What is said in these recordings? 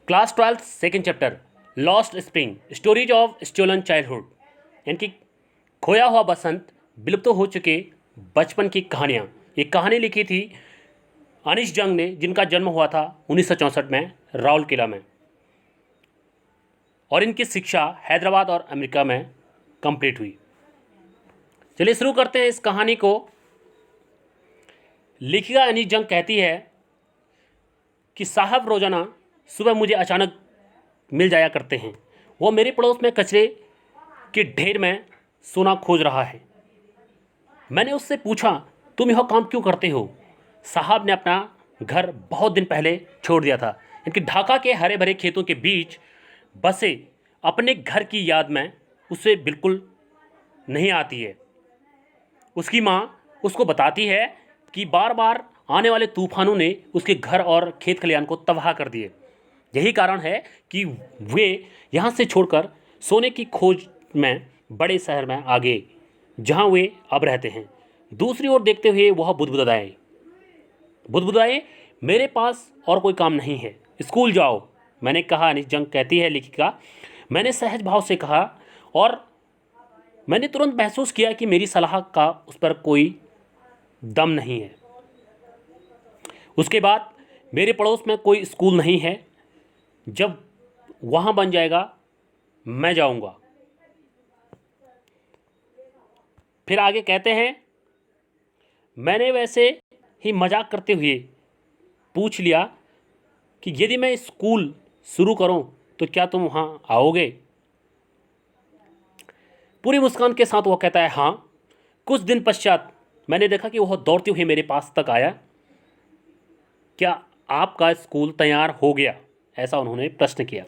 Class 12 second chapter lost spring stories of stolen childhood, यानी कि खोया हुआ बसंत, विलुप्त हो चुके बचपन की कहानियाँ। ये कहानी लिखी थी अनिश जंग ने, जिनका जन्म हुआ था 1964 में राउरकेला में, और इनकी शिक्षा हैदराबाद और अमेरिका में कंप्लीट हुई। चलिए शुरू करते हैं इस कहानी को। लेखिका अनिश जंग कहती है कि साहब रोज़ाना सुबह मुझे अचानक मिल जाया करते हैं। वो मेरे पड़ोस में कचरे के ढेर में सोना खोज रहा है। मैंने उससे पूछा, तुम यह काम क्यों करते हो? साहब ने अपना घर बहुत दिन पहले छोड़ दिया था। इनके ढाका के हरे भरे खेतों के बीच बसे अपने घर की याद में उसे बिल्कुल नहीं आती है। उसकी माँ उसको बताती है कि बार बार आने वाले तूफानों ने उसके घर और खेत खलिहान को तबाह कर दिए। यही कारण है कि वे यहाँ से छोड़कर सोने की खोज में बड़े शहर में आ गए, जहाँ वे अब रहते हैं। दूसरी ओर देखते हुए वह बुदबुदाए, मेरे पास और कोई काम नहीं है, स्कूल जाओ। मैंने कहा, अनिश जंग कहती है लेखिका, मैंने सहज भाव से कहा, और मैंने तुरंत महसूस किया कि मेरी सलाह का उस पर कोई दम नहीं है। उसके बाद मेरे पड़ोस में कोई स्कूल नहीं है। जब वहाँ बन जाएगा मैं जाऊँगा। फिर आगे कहते हैं, मैंने वैसे ही मजाक करते हुए पूछ लिया कि यदि मैं स्कूल शुरू करूं तो क्या तुम वहाँ आओगे? पूरी मुस्कान के साथ वह कहता है, हाँ। कुछ दिन पश्चात मैंने देखा कि वह दौड़ते हुए मेरे पास तक आया। क्या आपका स्कूल तैयार हो गया? ऐसा उन्होंने प्रश्न किया।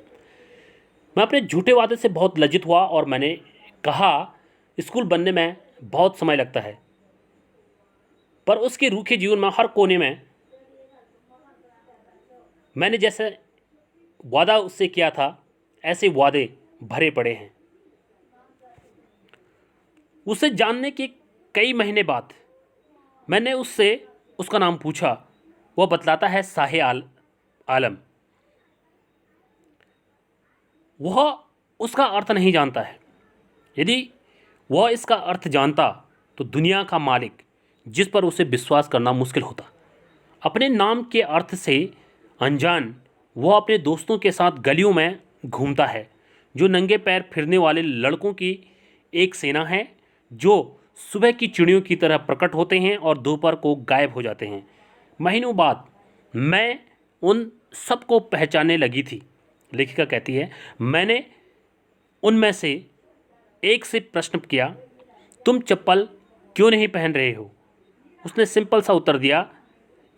मैं अपने झूठे वादे से बहुत लज्जित हुआ और मैंने कहा, स्कूल बनने में बहुत समय लगता है, पर उसके रूखे जीवन में हर कोने में मैंने जैसे वादा उससे किया था ऐसे वादे भरे पड़े हैं। उसे जानने के कई महीने बाद मैंने उससे उसका नाम पूछा। वह बतलाता है शाहे आलम। वह उसका अर्थ नहीं जानता है। यदि वह इसका अर्थ जानता तो दुनिया का मालिक, जिस पर उसे विश्वास करना मुश्किल होता। अपने नाम के अर्थ से अनजान वह अपने दोस्तों के साथ गलियों में घूमता है, जो नंगे पैर फिरने वाले लड़कों की एक सेना है, जो सुबह की चिड़ियों की तरह प्रकट होते हैं और दोपहर को गायब हो जाते हैं। महीनों बाद मैं उन सबको पहचानने लगी थी। लेखिका कहती है, मैंने उनमें से एक से प्रश्न किया, तुम चप्पल क्यों नहीं पहन रहे हो? उसने सिंपल सा उत्तर दिया,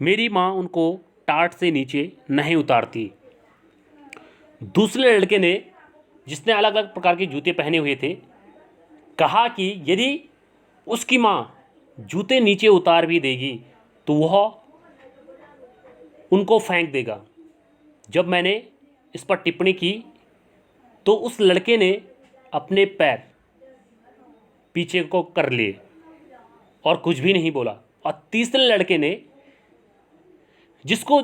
मेरी माँ उनको टाट से नीचे नहीं उतारती। दूसरे लड़के ने, जिसने अलग अलग प्रकार के जूते पहने हुए थे, कहा कि यदि उसकी माँ जूते नीचे उतार भी देगी तो वह उनको फेंक देगा। जब मैंने इस पर टिप्पणी की तो उस लड़के ने अपने पैर पीछे को कर लिए और कुछ भी नहीं बोला। और तीसरे लड़के ने, जिसको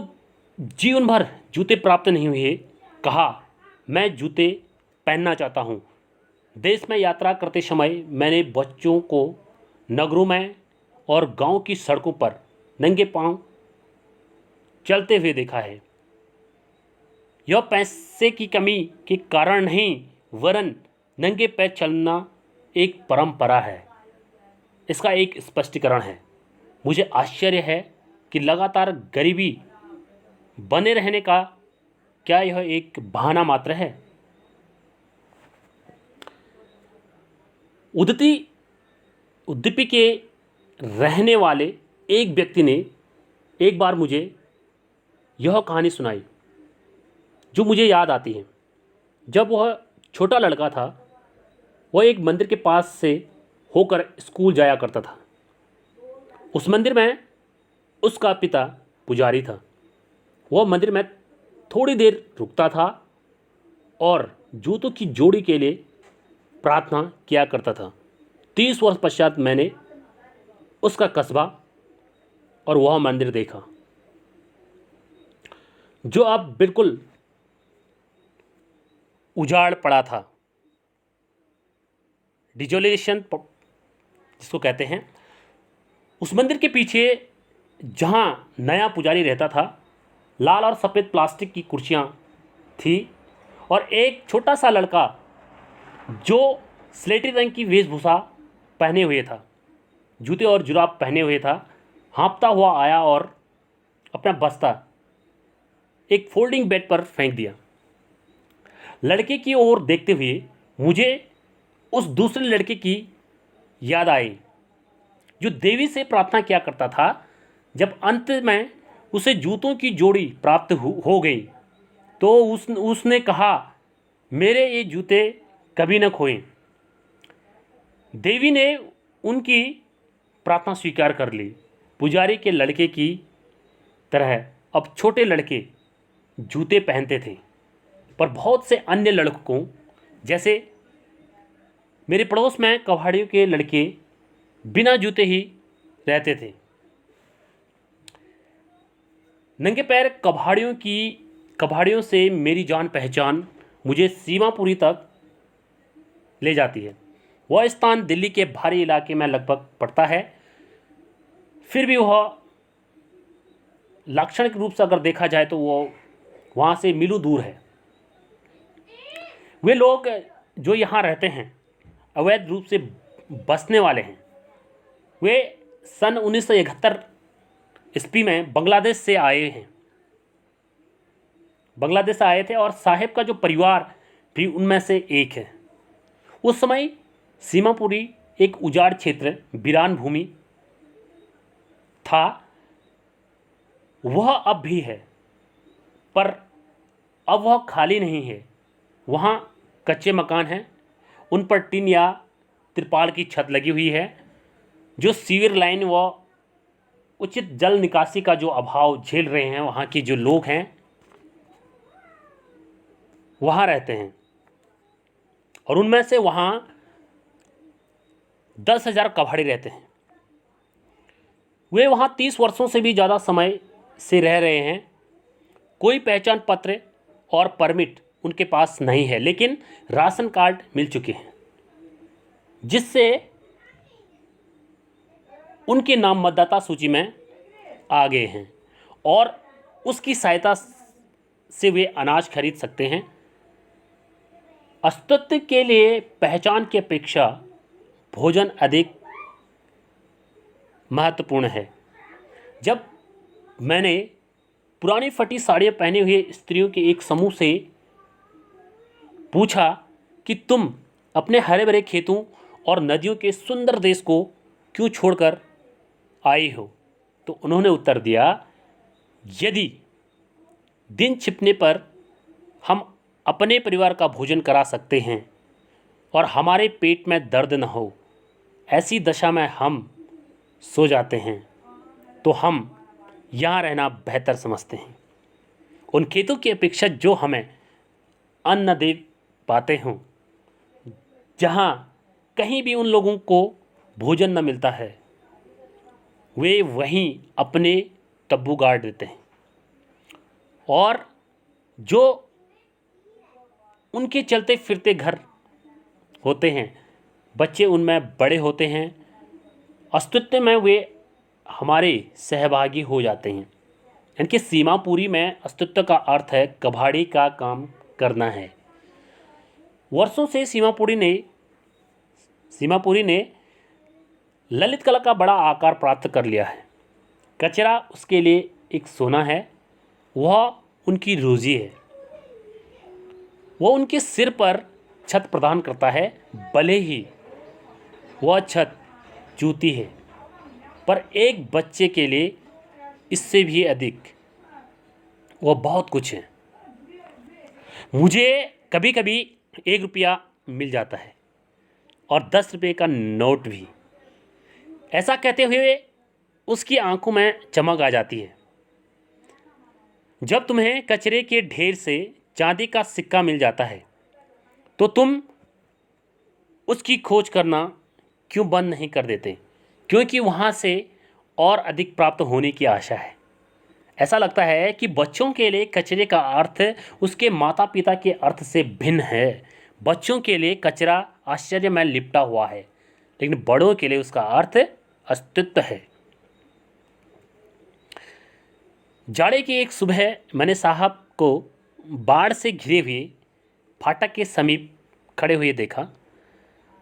जीवन भर जूते प्राप्त नहीं हुए, कहा, मैं जूते पहनना चाहता हूँ। देश में यात्रा करते समय मैंने बच्चों को नगरों में और गांव की सड़कों पर नंगे पांव चलते हुए देखा है। यह पैसे की कमी के कारण नहीं, वरन नंगे पैर चलना एक परंपरा है। इसका एक स्पष्टीकरण है। मुझे आश्चर्य है कि लगातार गरीबी बने रहने का क्या यह एक बहाना मात्र है? उडुपी के रहने वाले एक व्यक्ति ने एक बार मुझे यह कहानी सुनाई, जो मुझे याद आती है। जब वह छोटा लड़का था, वह एक मंदिर के पास से होकर स्कूल जाया करता था। उस मंदिर में उसका पिता पुजारी था। वह मंदिर में थोड़ी देर रुकता था और जूतों की जोड़ी के लिए प्रार्थना किया करता था। 30 वर्ष पश्चात मैंने उसका कस्बा और वह मंदिर देखा, जो अब बिल्कुल उजाड़ पड़ा था, डिजोलेशन जिसको कहते हैं। उस मंदिर के पीछे जहाँ नया पुजारी रहता था, लाल और सफ़ेद प्लास्टिक की कुर्सियाँ थी और एक छोटा सा लड़का जो स्लेटी रंग की वेशभूषा पहने हुए था, जूते और जुराब पहने हुए था, हाँफता हुआ आया और अपना बस्ता एक फोल्डिंग बेड पर फेंक दिया। लड़के की ओर देखते हुए मुझे उस दूसरे लड़के की याद आई जो देवी से प्रार्थना किया करता था। जब अंत में उसे जूतों की जोड़ी प्राप्त हो गई तो उसने कहा, मेरे ये जूते कभी न खोएं। देवी ने उनकी प्रार्थना स्वीकार कर ली। पुजारी के लड़के की तरह अब छोटे लड़के जूते पहनते थे, पर बहुत से अन्य लड़कों जैसे मेरे पड़ोस में कबाड़ियों के लड़के बिना जूते ही रहते थे। नंगे पैर कबाड़ियों से मेरी जान पहचान मुझे सीमापुरी तक ले जाती है। वह स्थान दिल्ली के भारी इलाके में लगभग पड़ता है, फिर भी वह लाक्षणिक रूप से अगर देखा जाए तो वो वहाँ से मीलों दूर है। वे लोग जो यहाँ रहते हैं अवैध रूप से बसने वाले हैं। वे सन 1971 ईस्वी में बांग्लादेश से आए थे और साहेब का जो परिवार भी उनमें से एक है। उस समय सीमापुरी एक उजाड़ क्षेत्र, वीरान भूमि था। वह अब भी है, पर अब वह खाली नहीं है। वहाँ कच्चे मकान हैं, उन पर टीन या तिरपाल की छत लगी हुई है। जो सीवर लाइन व उचित जल निकासी का जो अभाव झेल रहे हैं वहाँ के जो लोग हैं वहाँ रहते हैं, और उनमें से वहाँ 10,000 कबाड़ी रहते हैं। वे वहाँ 30 वर्षों से भी ज़्यादा समय से रह रहे हैं। कोई पहचान पत्र और परमिट उनके पास नहीं है, लेकिन राशन कार्ड मिल चुके हैं जिससे उनके नाम मतदाता सूची में आ गए हैं और उसकी सहायता से वे अनाज खरीद सकते हैं। अस्तित्व के लिए पहचान की अपेक्षा भोजन अधिक महत्वपूर्ण है। जब मैंने पुरानी फटी साड़ियाँ पहने हुए स्त्रियों के एक समूह से पूछा कि तुम अपने हरे भरे खेतों और नदियों के सुंदर देश को क्यों छोड़कर आई हो, तो उन्होंने उत्तर दिया, यदि दिन छिपने पर हम अपने परिवार का भोजन करा सकते हैं और हमारे पेट में दर्द न हो, ऐसी दशा में हम सो जाते हैं, तो हम यहाँ रहना बेहतर समझते हैं। उन खेतों की अपेक्षा जो हमें अन्न दे पाते हों, जहाँ कहीं भी उन लोगों को भोजन न मिलता है, वे वहीं अपने तब्बू गाड़ देते हैं और जो उनके चलते फिरते घर होते हैं, बच्चे उनमें बड़े होते हैं, अस्तित्व में वे हमारे सहभागी हो जाते हैं। इनकी सीमापुरी में अस्तित्व का अर्थ है कबाड़ी का काम करना है। वर्षों से सीमापुरी ने ललित कला का बड़ा आकार प्राप्त कर लिया है। कचरा उसके लिए एक सोना है, वह उनकी रोजी है। वह उनके सिर पर छत प्रदान करता है, भले ही वह छत जूती है, पर एक बच्चे के लिए इससे भी अधिक वह बहुत कुछ है। मुझे कभी कभी 1 रुपया मिल जाता है और 10 रुपये का नोट भी। ऐसा कहते हुए उसकी आंखों में चमक आ जाती है। जब तुम्हें कचरे के ढेर से चांदी का सिक्का मिल जाता है तो तुम उसकी खोज करना क्यों बंद नहीं कर देते? क्योंकि वहाँ से और अधिक प्राप्त होने की आशा है। ऐसा लगता है कि बच्चों के लिए कचरे का अर्थ उसके माता पिता के अर्थ से भिन्न है। बच्चों के लिए कचरा आश्चर्य में लिपटा हुआ है, लेकिन बड़ों के लिए उसका अर्थ अस्तित्व है। जाड़े की एक सुबह मैंने साहब को बाढ़ से घिरे हुए फाटक के समीप खड़े हुए देखा,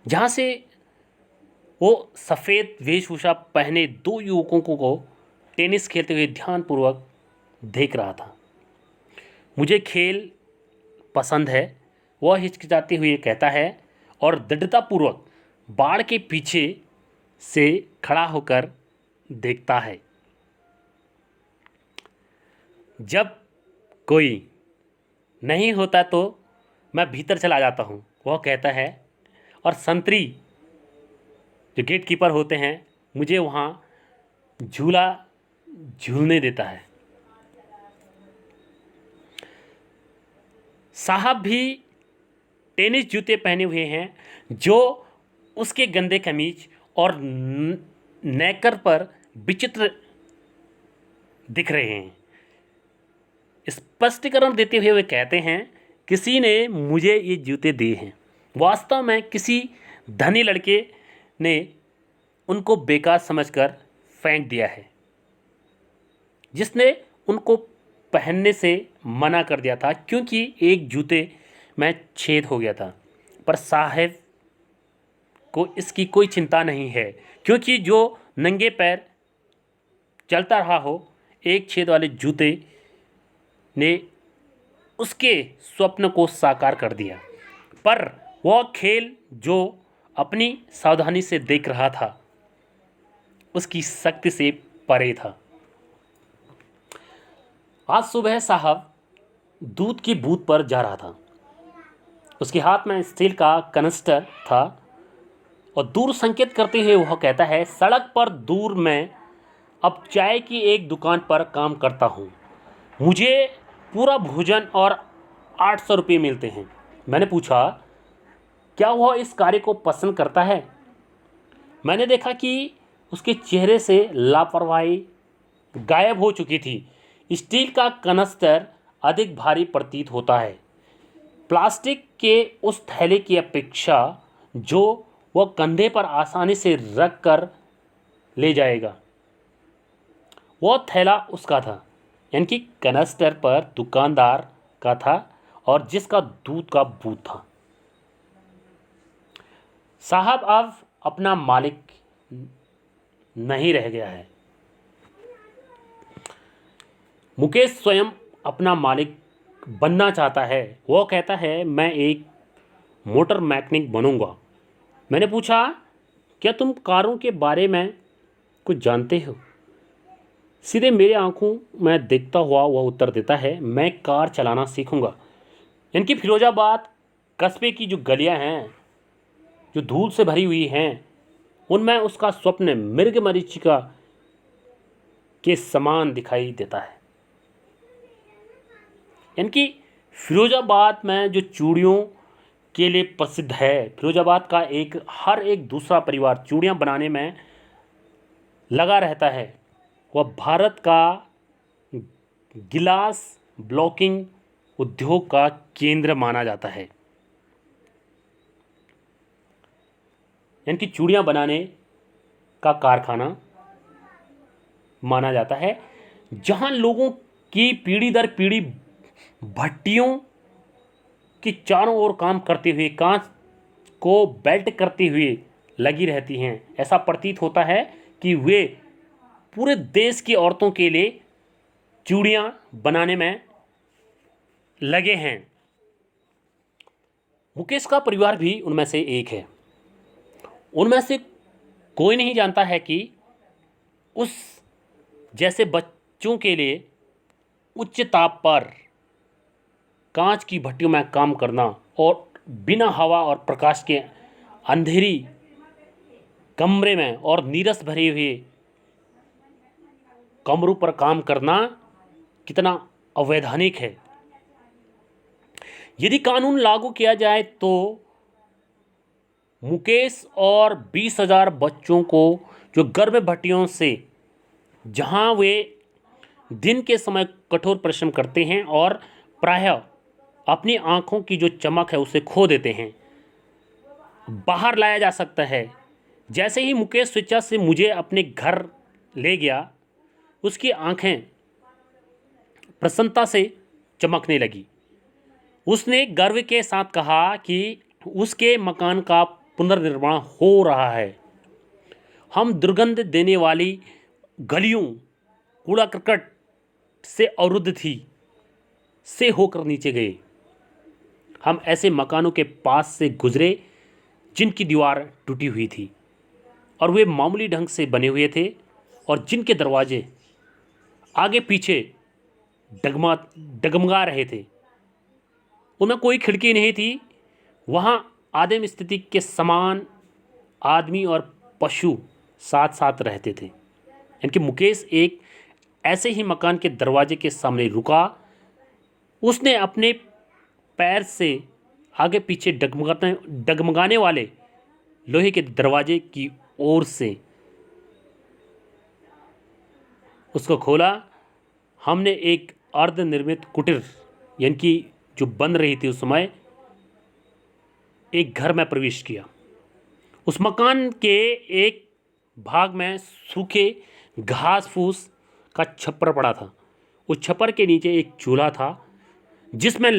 जहाँ से वो सफ़ेद वेशभूषा पहने दो युवकों को टेनिस खेलते हुए ध्यानपूर्वक देख रहा था। मुझे खेल पसंद है, वह हिचकिचाते हुए कहता है और दृढ़तापूर्वक बाढ़ के पीछे से खड़ा होकर देखता है। जब कोई नहीं होता तो मैं भीतर चला जाता हूँ, वह कहता है, और संतरी जो गेट कीपर होते हैं मुझे वहाँ झूला झूलने देता है। साहब भी टेनिस जूते पहने हुए हैं जो उसके गंदे कमीज और नेकर पर विचित्र दिख रहे हैं। स्पष्टीकरण देते हुए वे कहते हैं, किसी ने मुझे ये जूते दिए हैं। वास्तव में किसी धनी लड़के ने उनको बेकार समझकर फेंक दिया है, जिसने उनको पहनने से मना कर दिया था क्योंकि एक जूते में छेद हो गया था। पर साहब को इसकी कोई चिंता नहीं है, क्योंकि जो नंगे पैर चलता रहा हो, एक छेद वाले जूते ने उसके स्वप्न को साकार कर दिया। पर वह खेल जो अपनी सावधानी से देख रहा था उसकी शक्ति से परे था। आज सुबह साहब दूध की बूथ पर जा रहा था। उसके हाथ में स्टील का कनस्टर था और दूर संकेत करते हुए वह कहता है, सड़क पर दूर मैं अब चाय की एक दुकान पर काम करता हूँ। मुझे पूरा भोजन और 800 रुपये मिलते हैं। मैंने पूछा, क्या वह इस कार्य को पसंद करता है? मैंने देखा कि उसके चेहरे से लापरवाही गायब हो चुकी थी। स्टील का कनस्टर अधिक भारी प्रतीत होता है प्लास्टिक के उस थैले की अपेक्षा जो वह कंधे पर आसानी से रख कर ले जाएगा। वह थैला उसका था, यानी कि कनस्टर पर दुकानदार का था और जिसका दूध का बूथ था। साहब अब अपना मालिक नहीं रह गया है। मुकेश स्वयं अपना मालिक बनना चाहता है। वह कहता है, मैं एक मोटर मैकेनिक बनूंगा। मैंने पूछा, क्या तुम कारों के बारे में कुछ जानते हो? सीधे मेरे आंखों में देखता हुआ वह उत्तर देता है, मैं कार चलाना सीखूंगा। इनकी फिरोजाबाद कस्बे की जो गलियां हैं, जो धूल से भरी हुई हैं, उनमें उसका स्वप्न मृग मरीचिका के समान दिखाई देता है। इनकी फिरोजाबाद में जो चूड़ियों के लिए प्रसिद्ध है, फिरोजाबाद का हर एक दूसरा परिवार चूड़ियाँ बनाने में लगा रहता है। वह भारत का गिलास ब्लॉकिंग उद्योग का केंद्र माना जाता है। इनकी चूड़ियाँ बनाने का कारखाना माना जाता है, जहाँ लोगों की पीढ़ी दर पीढ़ी भट्टियों की चारों ओर काम करते हुए कांच को बेल्ट करते हुए लगी रहती हैं। ऐसा प्रतीत होता है कि वे पूरे देश की औरतों के लिए चूड़ियाँ बनाने में लगे हैं। मुकेश का परिवार भी उनमें से एक है। उनमें से कोई नहीं जानता है कि उस जैसे बच्चों के लिए उच्च ताप पर कांच की भट्टियों में काम करना और बिना हवा और प्रकाश के अंधेरी कमरे में और नीरस भरे हुए कमरों पर काम करना कितना अवैधानिक है। यदि कानून लागू किया जाए तो मुकेश और 20,000 बच्चों को जो गर्भ भट्टियों से, जहां वे दिन के समय कठोर परिश्रम करते हैं और प्रायः अपनी आँखों की जो चमक है उसे खो देते हैं। बाहर लाया जा सकता है। जैसे ही मुकेश स्वेच्छा से मुझे अपने घर ले गया, उसकी आंखें प्रसन्नता से चमकने लगी। उसने गर्व के साथ कहा कि उसके मकान का पुनर्निर्माण हो रहा है। हम दुर्गंध देने वाली गलियों, कूड़ा करकट से अवरुद्ध थी से होकर नीचे गए। हम ऐसे मकानों के पास से गुजरे जिनकी दीवार टूटी हुई थी और वे मामूली ढंग से बने हुए थे और जिनके दरवाजे आगे पीछे डगमगा रहे थे। उनमें कोई खिड़की नहीं थी। वहाँ आदिम स्थिति के समान आदमी और पशु साथ साथ रहते थे। यानी कि मुकेश एक ऐसे ही मकान के दरवाजे के सामने रुका। उसने अपने पैर से आगे पीछे डगमगाने वाले लोहे के दरवाजे की ओर से उसको खोला। हमने एक अर्धनिर्मित कुटीर, यानी कि जो बन रही थी उस समय, एक घर में प्रवेश किया। उस मकान के एक भाग में सूखे घास फूस का छप्पर पड़ा था। उस छप्पर के नीचे एक चूल्हा था जिसमें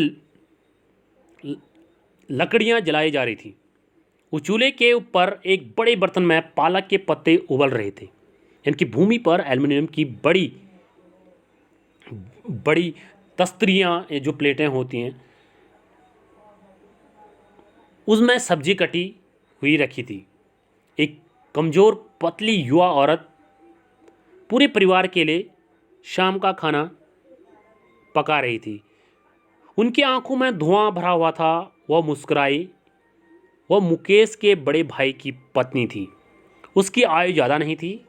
लकड़ियां जलाई जा रही थी। उस चूल्हे के ऊपर एक बड़े बर्तन में पालक के पत्ते उबल रहे थे। यानी कि भूमि पर एल्युमिनियम की बड़ी बड़ी तस्तरियाँ, जो प्लेटें होती हैं, उसमें सब्जी कटी हुई रखी थी। एक कमज़ोर पतली युवा औरत पूरे परिवार के लिए शाम का खाना पका रही थी। उनकी आंखों में धुआं भरा हुआ था। वह मुस्कुराई। वह मुकेश के बड़े भाई की पत्नी थी। उसकी आयु ज़्यादा नहीं थी।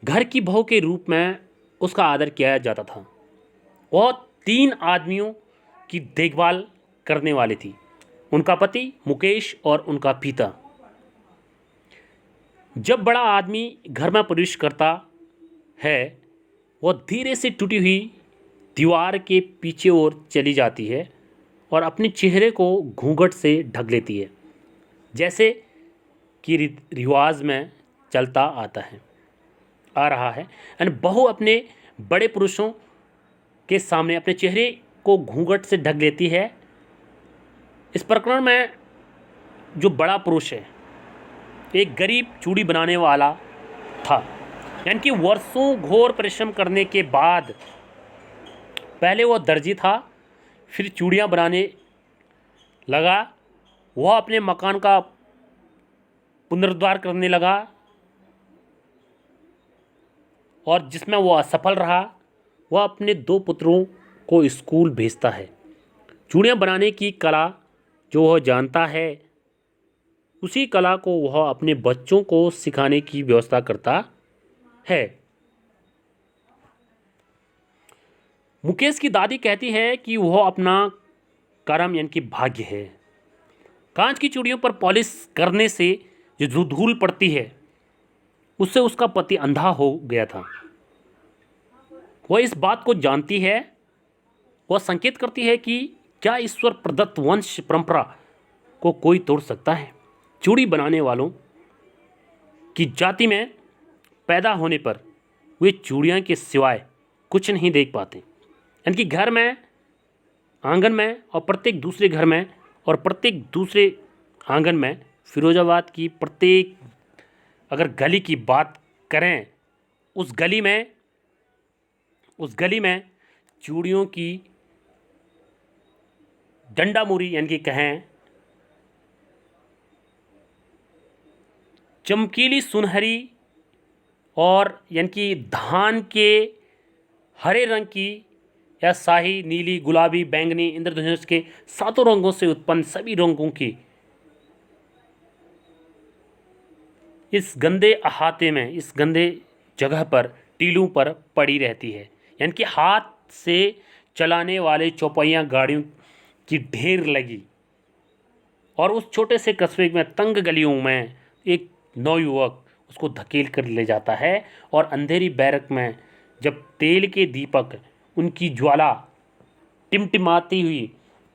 घर की बहू के रूप में उसका आदर किया जाता था। वह 3 आदमियों की देखभाल करने वाली थी, उनका पति मुकेश और उनका पिता। जब बड़ा आदमी घर में प्रवेश करता है, वह धीरे से टूटी हुई दीवार के पीछे ओर चली जाती है और अपने चेहरे को घूंघट से ढक लेती है, जैसे कि रिवाज में चलता आ रहा है। यानी बहू अपने बड़े पुरुषों के सामने अपने चेहरे को घूंघट से ढक लेती है। इस प्रकरण में जो बड़ा पुरुष है एक गरीब चूड़ी बनाने वाला था। यानी कि वर्षों घोर परिश्रम करने के बाद पहले वह दर्जी था, फिर चूड़ियाँ बनाने लगा। वह अपने मकान का पुनरुद्धार करने लगा और जिसमें वह असफल रहा। वह अपने 2 पुत्रों को स्कूल भेजता है। चूड़ियाँ बनाने की कला जो वह जानता है, उसी कला को वह अपने बच्चों को सिखाने की व्यवस्था करता है। मुकेश की दादी कहती है कि वह अपना कर्म यानी कि भाग्य है। कांच की चूड़ियों पर पॉलिश करने से जो धूल पड़ती है उससे उसका पति अंधा हो गया था। वह इस बात को जानती है। वह संकेत करती है कि क्या ईश्वर प्रदत्त वंश परंपरा को कोई तोड़ सकता है। चूड़ी बनाने वालों की जाति में पैदा होने पर वे चूड़ियाँ के सिवाय कुछ नहीं देख पाते। यानी कि घर में, आंगन में और प्रत्येक दूसरे घर में और प्रत्येक दूसरे आंगन में, फिरोजाबाद की प्रत्येक अगर गली की बात करें, उस गली में चूड़ियों की डंडा मुरी यानी कि कहें चमकीली सुनहरी और यानी कि धान के हरे रंग की या शाही, नीली, गुलाबी, बैंगनी, इंद्रधनुष के 7 रंगों से उत्पन्न सभी रंगों की इस गंदे अहाते में, इस गंदे जगह पर, टीलों पर पड़ी रहती है। यानी कि हाथ से चलाने वाले चौपहिया गाड़ियों की ढेर लगी। और उस छोटे से कस्बे में तंग गलियों में एक नौयुवक उसको धकेल कर ले जाता है और अंधेरी बैरक में जब तेल के दीपक उनकी ज्वाला टिमटिमाती हुई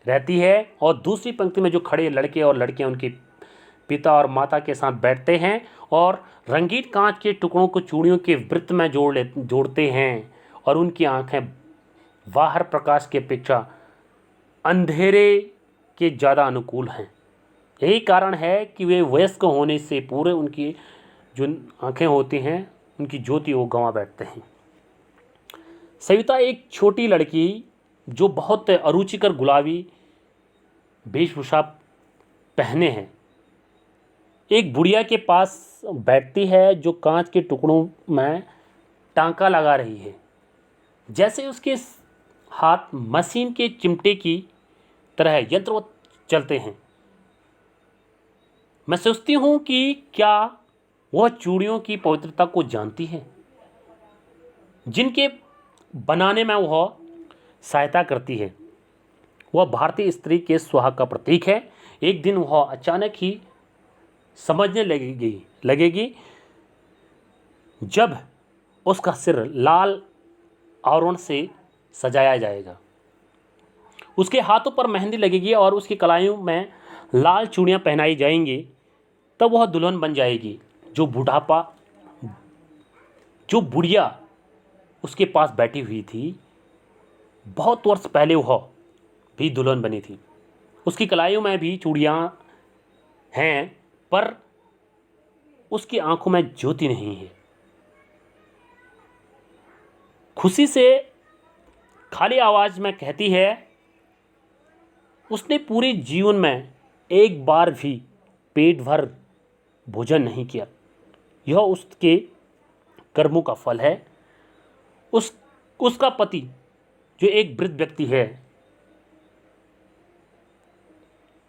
रहती है और दूसरी पंक्ति में जो खड़े लड़के और लड़कियां उनके पिता और माता के साथ बैठते हैं और रंगीन कांच के टुकड़ों को चूड़ियों के वृत्त में जोड़ते हैं और उनकी आंखें बाहर प्रकाश की अपेक्षा अंधेरे के ज़्यादा अनुकूल हैं। यही कारण है कि वे वयस्क होने से पूर्व उनकी जो आंखें होती हैं उनकी ज्योति वो गंवा बैठते हैं। सविता एक छोटी लड़की जो बहुत अरुचिकर गुलाबी वेशभूषा पहने हैं एक बुढ़िया के पास बैठती है जो कांच के टुकड़ों में टांका लगा रही है। जैसे उसके हाथ मशीन के चिमटे की तरह यंत्रवत चलते हैं। मैं सोचती हूँ कि क्या वह चूड़ियों की पवित्रता को जानती है जिनके बनाने में वह सहायता करती है। वह भारतीय स्त्री के सुहाग का प्रतीक है। एक दिन वह अचानक ही समझने लगेगी जब उसका सिर लाल आवरण से सजाया जाएगा, उसके हाथों पर मेहंदी लगेगी और उसकी कलाइयों में लाल चूड़ियाँ पहनाई जाएंगी। तब वह दुल्हन बन जाएगी। जो बुढ़िया उसके पास बैठी हुई थी बहुत वर्ष पहले वह भी दुल्हन बनी थी। उसकी कलाइयों में भी चूड़ियाँ हैं पर उसकी आंखों में ज्योति नहीं है। खुशी से खाली आवाज में कहती है उसने पूरे जीवन में एक बार भी पेट भर भोजन नहीं किया। यह उसके कर्मों का फल है। उसका पति जो एक वृद्ध व्यक्ति है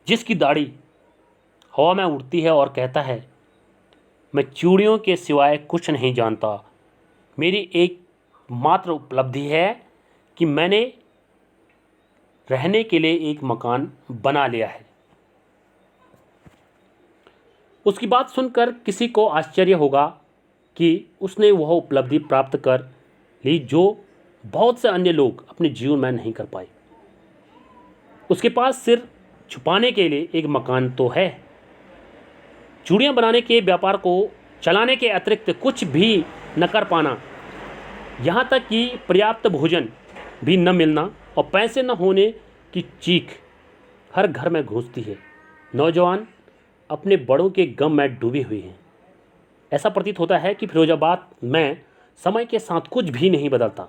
जिसकी दाढ़ी हवा में उड़ती है और कहता है मैं चूड़ियों के सिवाय कुछ नहीं जानता। मेरी एक मात्र उपलब्धि है कि मैंने रहने के लिए एक मकान बना लिया है। उसकी बात सुनकर किसी को आश्चर्य होगा कि उसने वह उपलब्धि प्राप्त कर ली जो बहुत से अन्य लोग अपने जीवन में नहीं कर पाए। उसके पास सिर छुपाने के लिए एक मकान तो है। चूड़ियाँ बनाने के व्यापार को चलाने के अतिरिक्त कुछ भी न कर पाना, यहाँ तक कि पर्याप्त भोजन भी न मिलना और पैसे न होने की चीख हर घर में गूंजती है। नौजवान अपने बड़ों के गम में डूबे हुए हैं। ऐसा प्रतीत होता है कि फिरोजाबाद में समय के साथ कुछ भी नहीं बदलता।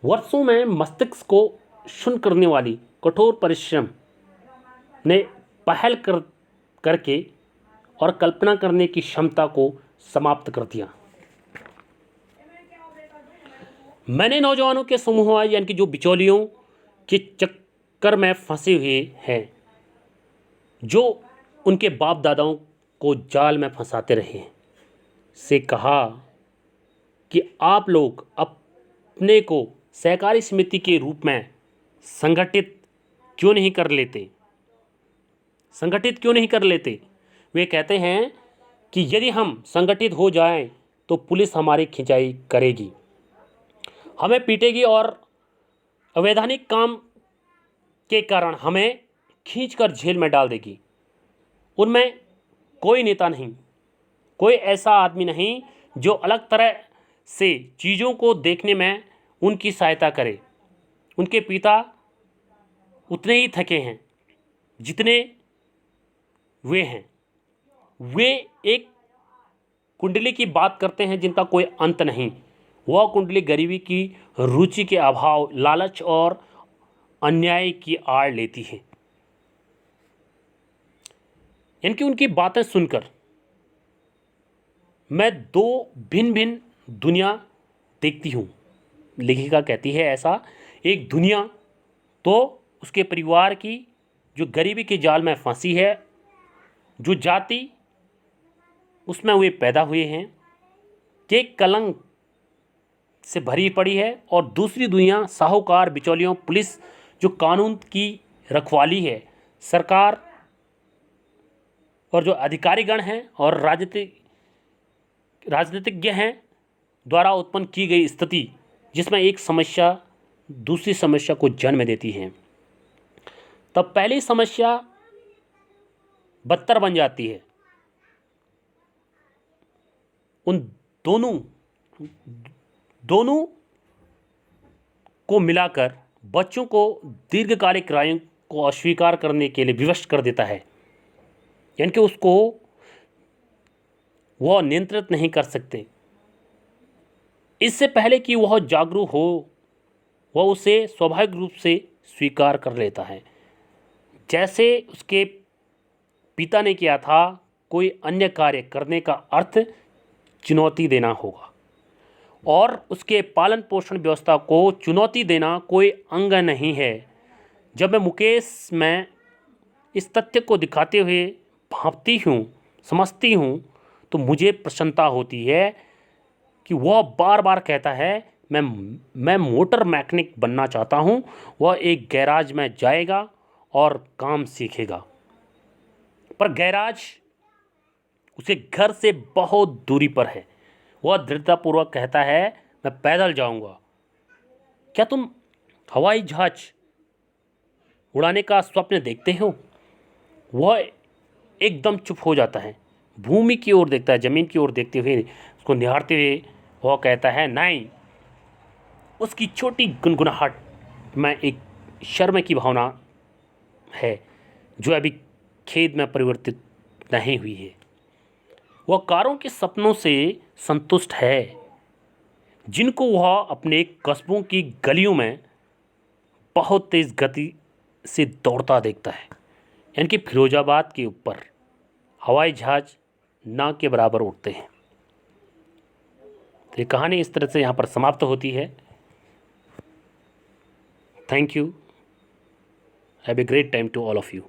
वर्षों में मस्तिष्क को शून्य करने वाली कठोर परिश्रम ने पहल करके और कल्पना करने की क्षमता को समाप्त कर दिया। मैंने नौजवानों के समूह यानी कि जो बिचौलियों के चक्कर में फंसे हुए हैं, जो उनके बाप दादाओं को जाल में फंसाते रहे हैं, से कहा कि आप लोग अपने को सहकारी समिति के रूप में संगठित क्यों नहीं कर लेते। वे कहते हैं कि यदि हम संगठित हो जाएं तो पुलिस हमारी खिंचाई करेगी, हमें पीटेगी और अवैधानिक काम के कारण हमें खींचकर जेल में डाल देगी। उनमें कोई नेता नहीं, कोई ऐसा आदमी नहीं जो अलग तरह से चीज़ों को देखने में उनकी सहायता करे। उनके पिता उतने ही थके हैं जितने वे हैं। वे एक कुंडली की बात करते हैं जिनका कोई अंत नहीं। वह कुंडली गरीबी की रुचि के अभाव, लालच और अन्याय की आड़ लेती है। इनकी उनकी बातें सुनकर मैं दो भिन्न भिन्न दुनिया देखती हूँ। लेखिका कहती है ऐसा, एक दुनिया तो उसके परिवार की जो गरीबी के जाल में फंसी है, जो जाति उसमें वे पैदा हुए हैं, के कलंक से भरी पड़ी है, और दूसरी दुनिया साहूकार, बिचौलियों, पुलिस जो कानून की रखवाली है, सरकार और जो अधिकारीगण हैं और राजनीतिज्ञ हैं द्वारा उत्पन्न की गई स्थिति जिसमें एक समस्या दूसरी समस्या को जन्म देती है, तब पहली समस्या बदतर बन जाती है। उन दोनों को मिलाकर बच्चों को दीर्घकालिक क्राइम को अस्वीकार करने के लिए विवश कर देता है, यानी कि उसको वह नियंत्रित नहीं कर सकते। इससे पहले कि वह जागरूक हो, वह उसे स्वाभाविक रूप से स्वीकार कर लेता है, जैसे उसके पिता ने किया था। कोई अन्य कार्य करने का अर्थ चुनौती देना होगा, और उसके पालन पोषण व्यवस्था को चुनौती देना कोई अंग नहीं है। जब मैं मुकेश में इस तथ्य को दिखाते हुए भांपती हूँ, समझती हूँ, तो मुझे प्रसन्नता होती है कि वह बार बार कहता है मैं मोटर मैकेनिक बनना चाहता हूँ। वह एक गैराज में जाएगा और काम सीखेगा, पर गैराज उसे घर से बहुत दूरी पर है। वह दृढ़तापूर्वक कहता है मैं पैदल जाऊंगा। क्या तुम हवाई जहाज उड़ाने का स्वप्न देखते हो? वह एकदम चुप हो जाता है, भूमि की ओर देखता है, ज़मीन की ओर देखते हुए, उसको निहारते हुए वह कहता है नहीं। उसकी छोटी गुनगुनाहट में एक शर्म की भावना है जो अभी खेद में परिवर्तित नहीं हुई है। वह कारों के सपनों से संतुष्ट है जिनको वह अपने कस्बों की गलियों में बहुत तेज़ गति से दौड़ता देखता है, यानी कि फिरोजाबाद के ऊपर हवाई जहाज ना के बराबर उड़ते हैं। तो ये कहानी इस तरह से यहाँ पर समाप्त होती है। Thank you. Have a great time to all of you.